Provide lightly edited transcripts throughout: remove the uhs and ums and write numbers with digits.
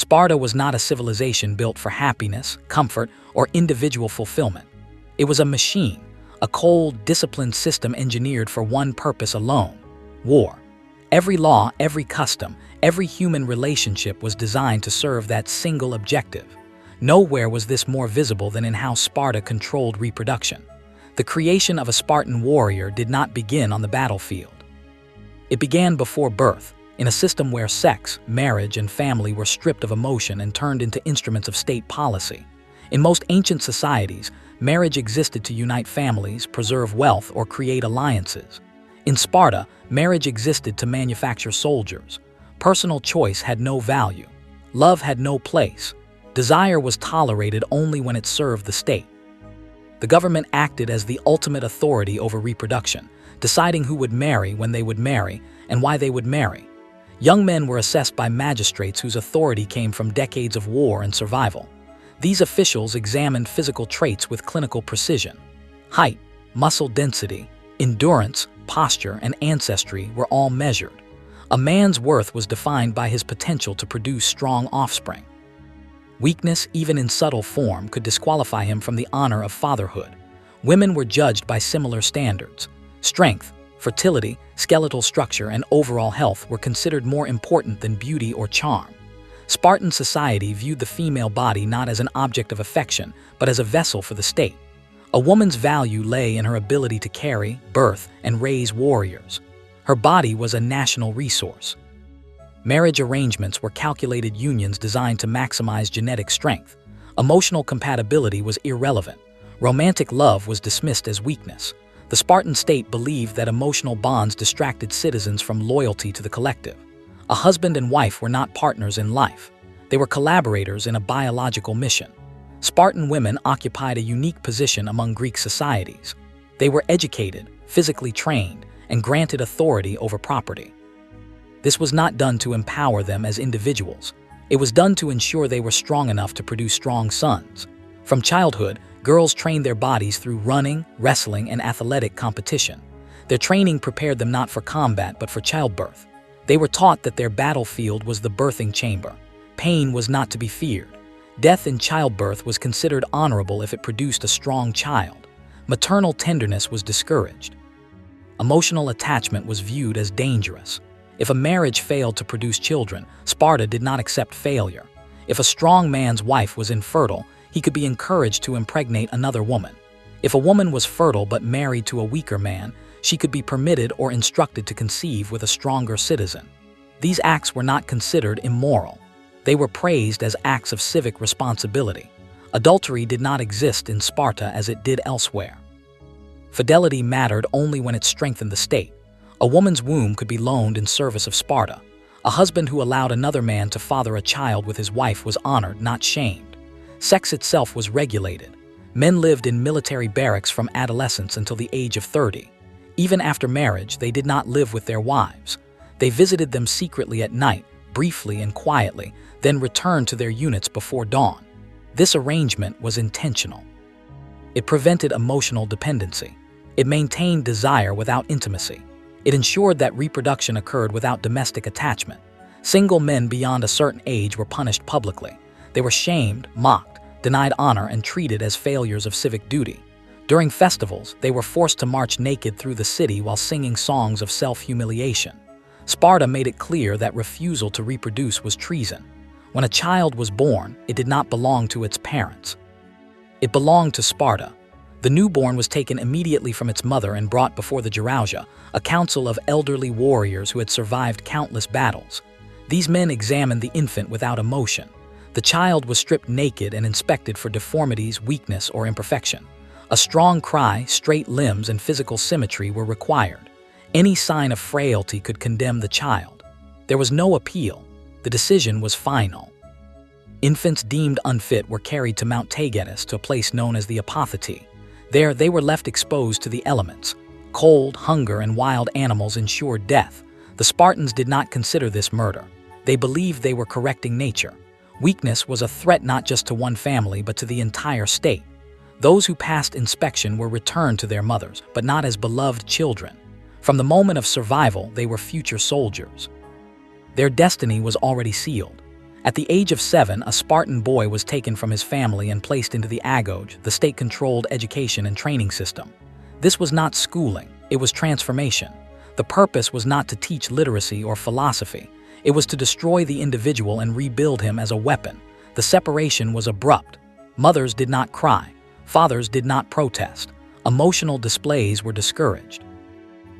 Sparta was not a civilization built for happiness, comfort, or individual fulfillment. It was a machine, a cold, disciplined system engineered for one purpose alone: war. Every law, every custom, every human relationship was designed to serve that single objective. Nowhere was this more visible than in how Sparta controlled reproduction. The creation of a Spartan warrior did not begin on the battlefield. It began before birth, in a system where sex, marriage, and family were stripped of emotion and turned into instruments of state policy. In most ancient societies, marriage existed to unite families, preserve wealth, or create alliances. In Sparta, marriage existed to manufacture soldiers. Personal choice had no value. Love had no place. Desire was tolerated only when it served the state. The government acted as the ultimate authority over reproduction, deciding who would marry, when they would marry, and why they would marry. Young men were assessed by magistrates whose authority came from decades of war and survival. These officials examined physical traits with clinical precision. Height, muscle density, endurance, posture, and ancestry were all measured. A man's worth was defined by his potential to produce strong offspring. Weakness, even in subtle form, could disqualify him from the honor of fatherhood. Women were judged by similar standards. Strength, fertility, skeletal structure, and overall health were considered more important than beauty or charm. Spartan society viewed the female body not as an object of affection, but as a vessel for the state. A woman's value lay in her ability to carry, birth, and raise warriors. Her body was a national resource. Marriage arrangements were calculated unions designed to maximize genetic strength. Emotional compatibility was irrelevant. Romantic love was dismissed as weakness. The Spartan state believed that emotional bonds distracted citizens from loyalty to the collective. A husband and wife were not partners in life. They were collaborators in a biological mission. Spartan women occupied a unique position among Greek societies. They were educated, physically trained, and granted authority over property. This was not done to empower them as individuals. It was done to ensure they were strong enough to produce strong sons. From childhood, girls trained their bodies through running, wrestling, and athletic competition. Their training prepared them not for combat but for childbirth. They were taught that their battlefield was the birthing chamber. Pain was not to be feared. Death in childbirth was considered honorable if it produced a strong child. Maternal tenderness was discouraged. Emotional attachment was viewed as dangerous. If a marriage failed to produce children, Sparta did not accept failure. If a strong man's wife was infertile, he could be encouraged to impregnate another woman. If a woman was fertile but married to a weaker man, she could be permitted or instructed to conceive with a stronger citizen. These acts were not considered immoral. They were praised as acts of civic responsibility. Adultery did not exist in Sparta as it did elsewhere. Fidelity mattered only when it strengthened the state. A woman's womb could be loaned in service of Sparta. A husband who allowed another man to father a child with his wife was honored, not shamed. Sex itself was regulated. Men lived in military barracks from adolescence until the age of 30. Even after marriage, they did not live with their wives. They visited them secretly at night, briefly and quietly, then returned to their units before dawn. This arrangement was intentional. It prevented emotional dependency. It maintained desire without intimacy. It ensured that reproduction occurred without domestic attachment. Single men beyond a certain age were punished publicly. They were shamed, mocked, denied honor, and treated as failures of civic duty. During festivals, they were forced to march naked through the city while singing songs of self-humiliation. Sparta made it clear that refusal to reproduce was treason. When a child was born, it did not belong to its parents. It belonged to Sparta. The newborn was taken immediately from its mother and brought before the Gerousia, a council of elderly warriors who had survived countless battles. These men examined the infant without emotion. The child was stripped naked and inspected for deformities, weakness, or imperfection. A strong cry, straight limbs, and physical symmetry were required. Any sign of frailty could condemn the child. There was no appeal. The decision was final. Infants deemed unfit were carried to Mount Taygetus, to a place known as the Apothete. There, they were left exposed to the elements. Cold, hunger, and wild animals ensured death. The Spartans did not consider this murder. They believed they were correcting nature. Weakness was a threat not just to one family, but to the entire state. Those who passed inspection were returned to their mothers, but not as beloved children. From the moment of survival, they were future soldiers. Their destiny was already sealed. At the age of 7, a Spartan boy was taken from his family and placed into the agoge, the state-controlled education and training system. This was not schooling, it was transformation. The purpose was not to teach literacy or philosophy. It was to destroy the individual and rebuild him as a weapon. The separation was abrupt. Mothers did not cry. Fathers did not protest. Emotional displays were discouraged.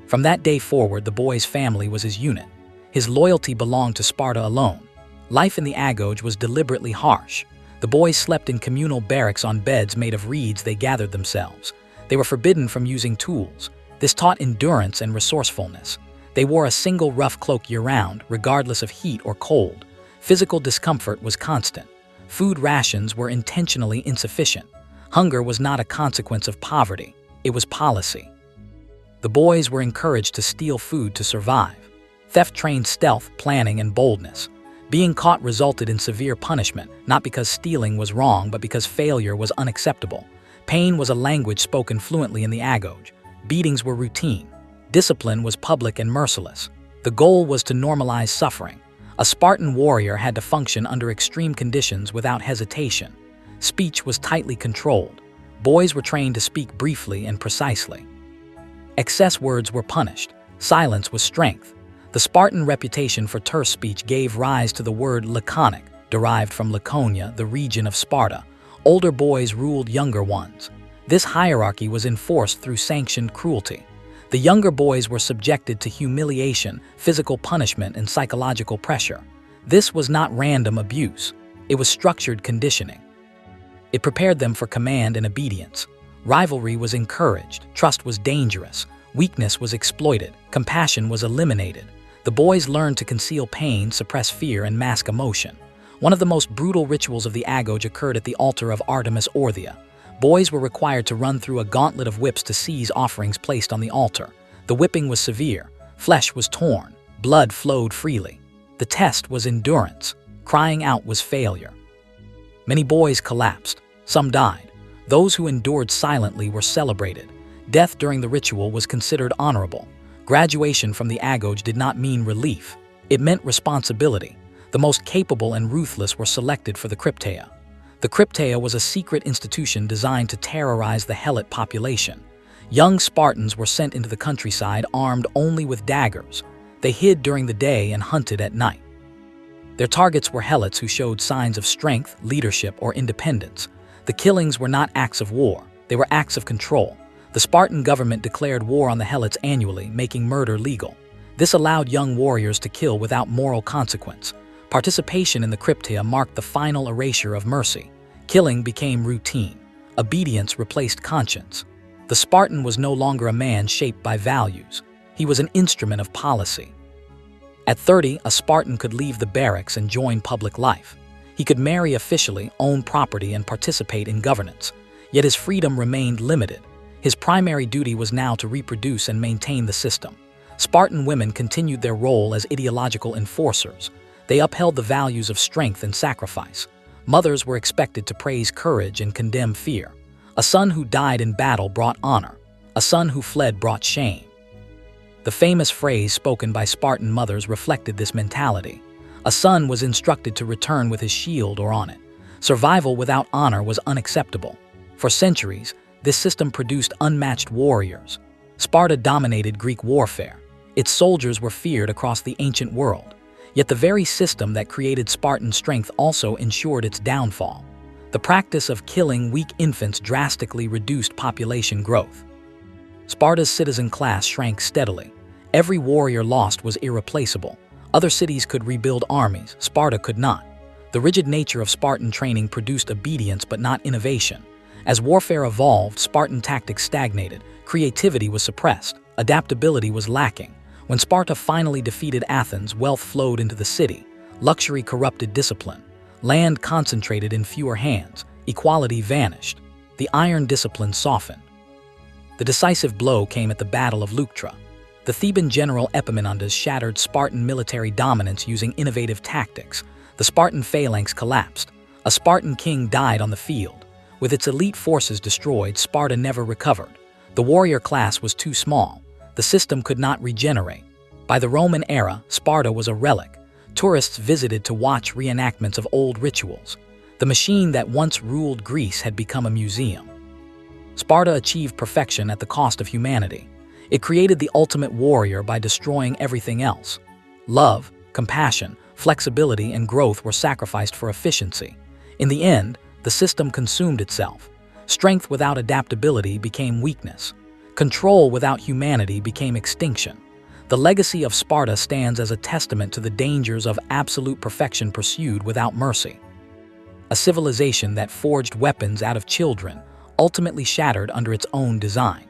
From that day forward, the boy's family was his unit. His loyalty belonged to Sparta alone. Life in the agoge was deliberately harsh. The boys slept in communal barracks on beds made of reeds they gathered themselves. They were forbidden from using tools. This taught endurance and resourcefulness. They wore a single rough cloak year-round, regardless of heat or cold. Physical discomfort was constant. Food rations were intentionally insufficient. Hunger was not a consequence of poverty, it was policy. The boys were encouraged to steal food to survive. Theft trained stealth, planning, and boldness. Being caught resulted in severe punishment, not because stealing was wrong, but because failure was unacceptable. Pain was a language spoken fluently in the agoge. Beatings were routine. Discipline was public and merciless. The goal was to normalize suffering. A Spartan warrior had to function under extreme conditions without hesitation. Speech was tightly controlled. Boys were trained to speak briefly and precisely. Excess words were punished. Silence was strength. The Spartan reputation for terse speech gave rise to the word laconic, derived from Laconia, the region of Sparta. Older boys ruled younger ones. This hierarchy was enforced through sanctioned cruelty. The younger boys were subjected to humiliation, physical punishment, and psychological pressure. This was not random abuse. It was structured conditioning. It prepared them for command and obedience. Rivalry was encouraged, trust was dangerous, weakness was exploited, compassion was eliminated. The boys learned to conceal pain, suppress fear, and mask emotion. One of the most brutal rituals of the agoge occurred at the altar of Artemis Orthia. Boys were required to run through a gauntlet of whips to seize offerings placed on the altar. The whipping was severe. Flesh was torn. Blood flowed freely. The test was endurance. Crying out was failure. Many boys collapsed. Some died. Those who endured silently were celebrated. Death during the ritual was considered honorable. Graduation from the agoge did not mean relief. It meant responsibility. The most capable and ruthless were selected for the crypteia. The crypteia was a secret institution designed to terrorize the helot population. Young Spartans were sent into the countryside armed only with daggers. They hid during the day and hunted at night. Their targets were helots who showed signs of strength, leadership, or independence. The killings were not acts of war, they were acts of control. The Spartan government declared war on the helots annually, making murder legal. This allowed young warriors to kill without moral consequence. Participation in the crypteia marked the final erasure of mercy. Killing became routine. Obedience replaced conscience. The Spartan was no longer a man shaped by values. He was an instrument of policy. At 30, a Spartan could leave the barracks and join public life. He could marry officially, own property, and participate in governance. Yet his freedom remained limited. His primary duty was now to reproduce and maintain the system. Spartan women continued their role as ideological enforcers. They upheld the values of strength and sacrifice. Mothers were expected to praise courage and condemn fear. A son who died in battle brought honor. A son who fled brought shame. The famous phrase spoken by Spartan mothers reflected this mentality. A son was instructed to return with his shield or on it. Survival without honor was unacceptable. For centuries, this system produced unmatched warriors. Sparta dominated Greek warfare. Its soldiers were feared across the ancient world. Yet the very system that created Spartan strength also ensured its downfall. The practice of killing weak infants drastically reduced population growth. Sparta's citizen class shrank steadily. Every warrior lost was irreplaceable. Other cities could rebuild armies, Sparta could not. The rigid nature of Spartan training produced obedience but not innovation. As warfare evolved, Spartan tactics stagnated, creativity was suppressed, adaptability was lacking. When Sparta finally defeated Athens, wealth flowed into the city. Luxury corrupted discipline. Land concentrated in fewer hands. Equality vanished. The iron discipline softened. The decisive blow came at the Battle of Leuctra. The Theban general Epaminondas shattered Spartan military dominance using innovative tactics. The Spartan phalanx collapsed. A Spartan king died on the field. With its elite forces destroyed, Sparta never recovered. The warrior class was too small. The system could not regenerate. By the Roman era, Sparta was a relic. Tourists visited to watch reenactments of old rituals. The machine that once ruled Greece had become a museum. Sparta achieved perfection at the cost of humanity. It created the ultimate warrior by destroying everything else. Love, compassion, flexibility, and growth were sacrificed for efficiency. In the end, the system consumed itself. Strength without adaptability became weakness. Control without humanity became extinction. The legacy of Sparta stands as a testament to the dangers of absolute perfection pursued without mercy. A civilization that forged weapons out of children, ultimately shattered under its own design.